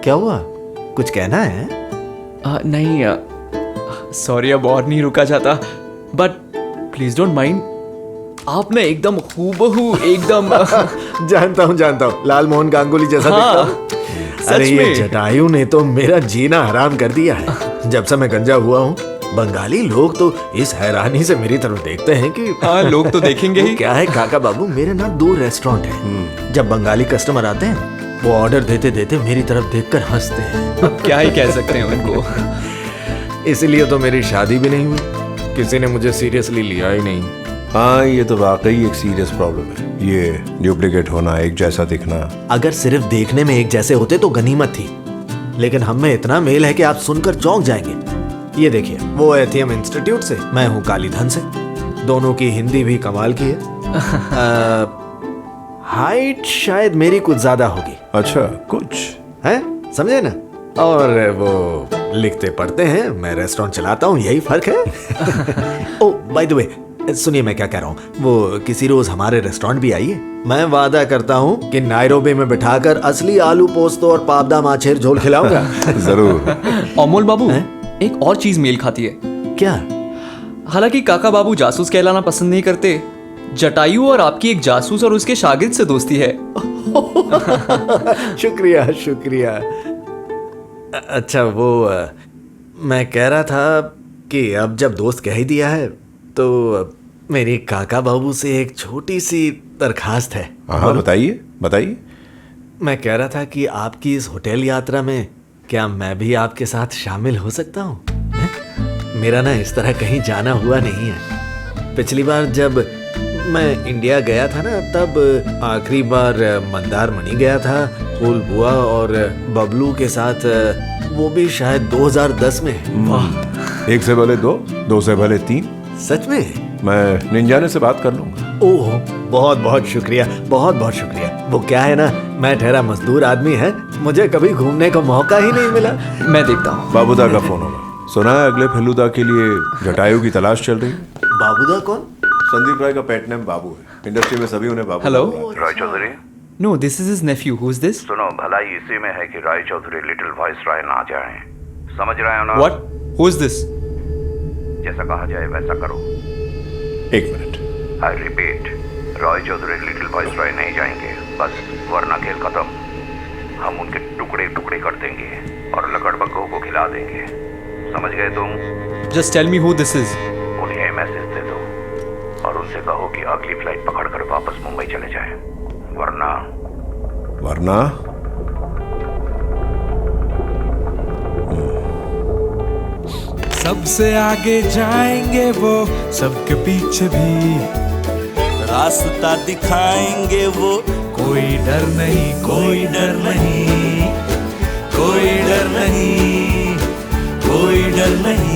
क्या हुआ, कुछ कहना है? नहीं, सॉरी, अब और नहीं रुका जाता, बट प्लीज डोंट माइंड। आपने एकदम हूबहू एकदम जानता हूँ, लाल मोहन गांगुली जैसा दिखता हूँ। अरे ये जटायु ने तो मेरा जीना हराम कर दिया है। जब से मैं गंजा हुआ हूँ, बंगाली लोग तो इस हैरानी से मेरी तरफ देखते हैं कि हाँ, लोग तो देखेंगे ही। क्या है काका बाबू, मेरे ना 2 रेस्टोरेंट हैं। जब बंगाली कस्टमर आते हैं, वो ऑर्डर देते देते मेरी तरफ देखकर हंसते हैं। अब क्या ही कह सकते हैं उनको। इसलिए तो मेरी शादी भी नहीं हुई, किसी ने मुझे सीरियसली लिया ही नहीं। हाँ, ये तो वाकई एक सीरियस प्रॉब्लम है, ये डुप्लीकेट होना, एक जैसा दिखना। अगर सिर्फ देखने में एक जैसे होते तो गनीमत थी, लेकिन हम में इतना मेल है कि आप सुनकर चौंक जाएंगे। ये देखिए, वो एथियम इंस्टीट्यूट से, मैं हूँ कालीधन से। दोनों की हिंदी भी कमाल की है। हाइट शायद मेरी कुछ ज्यादा होगी। अच्छा, कुछ है, समझे ना? और वो लिखते पढ़ते हैं, मैं रेस्टोरेंट चलाता हूँ, यही फर्क है। ओ बाय द वे, सुनिए मैं क्या कह रहा हूँ, वो किसी रोज हमारे रेस्टोरेंट भी आइए। मैं वादा करता हूँ कि नायरोबी में बिठाकर असली आलू पोस्तो और पापदा माछेर झोल खिलाऊंगा। जरूर। अमोल बाबू, एक और चीज मेल खाती है। क्या? हालांकि काका बाबू जासूस कहलाना पसंद नहीं करते, जटायु और आपकी एक जासूस और उसके शागिर्द से दोस्ती है। शुक्रिया शुक्रिया। अच्छा, वो मैं कह रहा था कि अब जब दोस्त कह ही दिया है, तो मेरी काका बाबू से एक छोटी सी दरखास्त है। हाँ, बताइए बताइए। मैं कह रहा था कि आपकी इस होटल यात्रा में क्या मैं भी आपके साथ शामिल हो सकता हूँ? मेरा ना इस तरह कहीं जाना हुआ नहीं है। पिछली बार जब मैं इंडिया गया था ना, तब आखिरी बार मंदारमणि गया था, फूल बुआ और बबलू के साथ, वो भी शायद 2010 में। वाह, 1 से भले 2, 2 से भले 3। सच में? मैं निंजाने से बात कर लूंगा। ओह, बहुत बहुत शुक्रिया, बहुत बहुत शुक्रिया। वो क्या है ना, मैं ठहरा मजदूर आदमी है, मुझे कभी घूमने का मौका ही नहीं मिला। मैं देखता हूँ। बाबूदा का फोन होगा। सुना है अगले फेलूदा के लिए जटायु की तलाश चल रही है। बाबूदा कौन? संदीप राय का पेट नेम बाबू है। इंडस्ट्री में सभी उन्हें बाबू हेलो? बुलाते हैं। Roy Chaudhary, no, this is his nephew. Who is this? सुनो, भलाई इसी में है कि रॉय चौधरी लिटिल वॉइस रॉय ना जाए। समझ रहे हो ना? व्हाट? Who is this? जैसा कहा जाए वैसा करो। 1 minute. I repeat, Roy Chaudhary little voice Roy नहीं जाएंगे, बस, वरना खेल खत्म। हम उनके टुकड़े टुकड़े कर देंगे और लकड़बग्घों को खिला देंगे। समझ गए तुम? Just tell me who this is. उन्हें मैसेज दे दो और उनसे कहो कि अगली फ्लाइट पकड़कर वापस मुंबई चले जाएं, वरना सबसे आगे जाएंगे वो, सबके पीछे भी रास्ता दिखाएंगे वो। कोई डर नहीं, कोई डर नहीं, कोई डर नहीं, कोई डर नहीं।